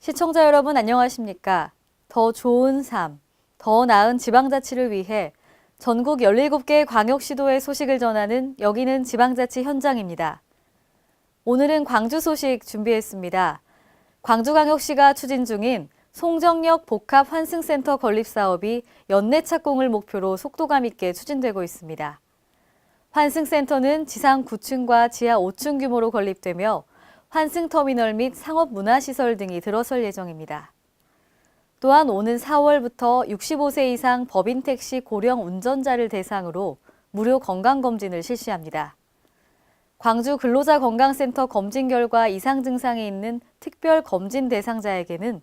시청자 여러분 안녕하십니까? 더 좋은 삶, 더 나은 지방자치를 위해 전국 17개 광역시도의 소식을 전하는 여기는 지방자치 현장입니다. 오늘은 광주 소식 준비했습니다. 광주광역시가 추진 중인 송정역 복합 환승센터 건립 사업이 연내 착공을 목표로 속도감 있게 추진되고 있습니다. 환승센터는 지상 9층과 지하 5층 규모로 건립되며 환승터미널 및 상업문화시설 등이 들어설 예정입니다. 또한 오는 4월부터 65세 이상 법인 택시 고령 운전자를 대상으로 무료 건강검진을 실시합니다. 광주 근로자 건강센터 검진 결과 이상 증상이 있는 특별 검진 대상자에게는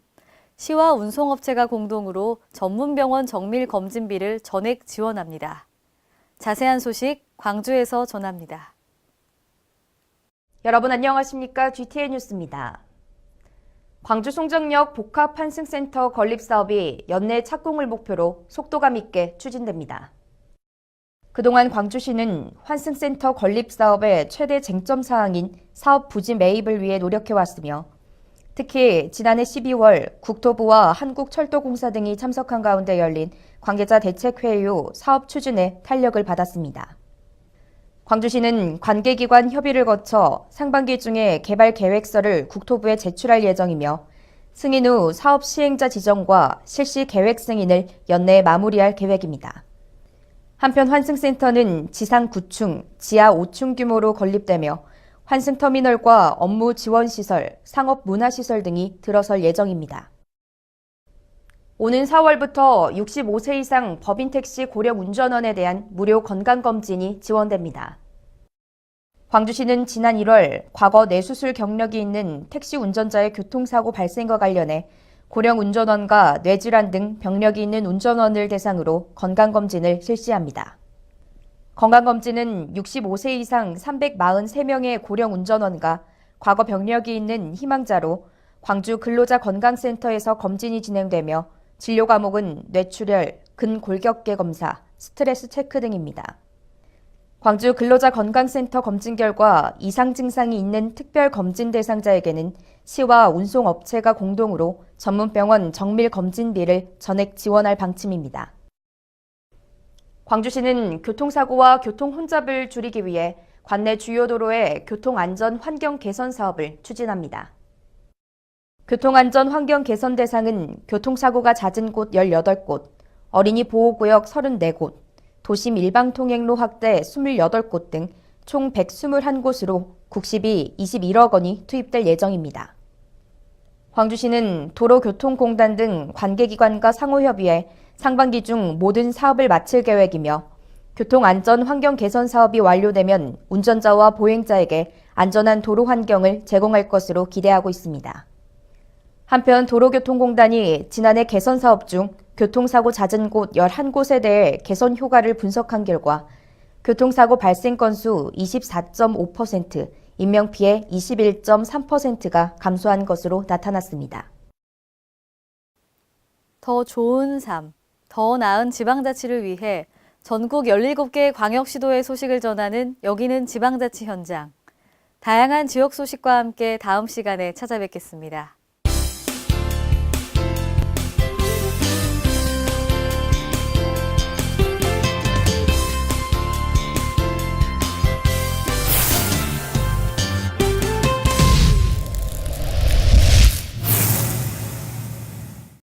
시와 운송업체가 공동으로 전문병원 정밀 검진비를 전액 지원합니다. 자세한 소식 광주에서 전합니다. 여러분 안녕하십니까? GTN 뉴스입니다. 광주 송정역 복합 환승센터 건립 사업이 연내 착공을 목표로 속도감 있게 추진됩니다. 그동안 광주시는 환승센터 건립 사업의 최대 쟁점 사항인 사업 부지 매입을 위해 노력해왔으며 특히 지난해 12월 국토부와 한국철도공사 등이 참석한 가운데 열린 관계자 대책회의 후 사업 추진에 탄력을 받았습니다. 광주시는 관계기관 협의를 거쳐 상반기 중에 개발 계획서를 국토부에 제출할 예정이며 승인 후 사업 시행자 지정과 실시 계획 승인을 연내에 마무리할 계획입니다. 한편 환승센터는 지상 9층, 지하 5층 규모로 건립되며 환승터미널과 업무 지원시설, 상업문화시설 등이 들어설 예정입니다. 오는 4월부터 65세 이상 법인 택시 고령 운전원에 대한 무료 건강검진이 지원됩니다. 광주시는 지난 1월 과거 뇌수술 경력이 있는 택시 운전자의 교통사고 발생과 관련해 고령 운전원과 뇌질환 등 병력이 있는 운전원을 대상으로 건강검진을 실시합니다. 건강검진은 65세 이상 343명의 고령 운전원과 과거 병력이 있는 희망자로 광주 근로자 건강센터에서 검진이 진행되며 진료 과목은 뇌출혈, 근골격계 검사, 스트레스 체크 등입니다. 광주 근로자 건강센터 검진 결과 이상 증상이 있는 특별 검진 대상자에게는 시와 운송업체가 공동으로 전문병원 정밀 검진비를 전액 지원할 방침입니다. 광주시는 교통사고와 교통혼잡을 줄이기 위해 관내 주요 도로의 교통안전 환경 개선 사업을 추진합니다. 교통안전 환경 개선 대상은 교통사고가 잦은 곳 18곳, 어린이 보호구역 34곳, 도심 일방통행로 확대 28곳 등 총 121곳으로 국시비 21억 원이 투입될 예정입니다. 광주시는 도로교통공단 등 관계기관과 상호협의해 상반기 중 모든 사업을 마칠 계획이며 교통안전 환경 개선 사업이 완료되면 운전자와 보행자에게 안전한 도로 환경을 제공할 것으로 기대하고 있습니다. 한편 도로교통공단이 지난해 개선 사업 중 교통사고 잦은 곳 11곳에 대해 개선 효과를 분석한 결과 교통사고 발생 건수 24.5%, 인명피해 21.3%가 감소한 것으로 나타났습니다. 더 좋은 삶, 더 나은 지방자치를 위해 전국 17개 광역시도의 소식을 전하는 여기는 지방자치 현장. 다양한 지역 소식과 함께 다음 시간에 찾아뵙겠습니다.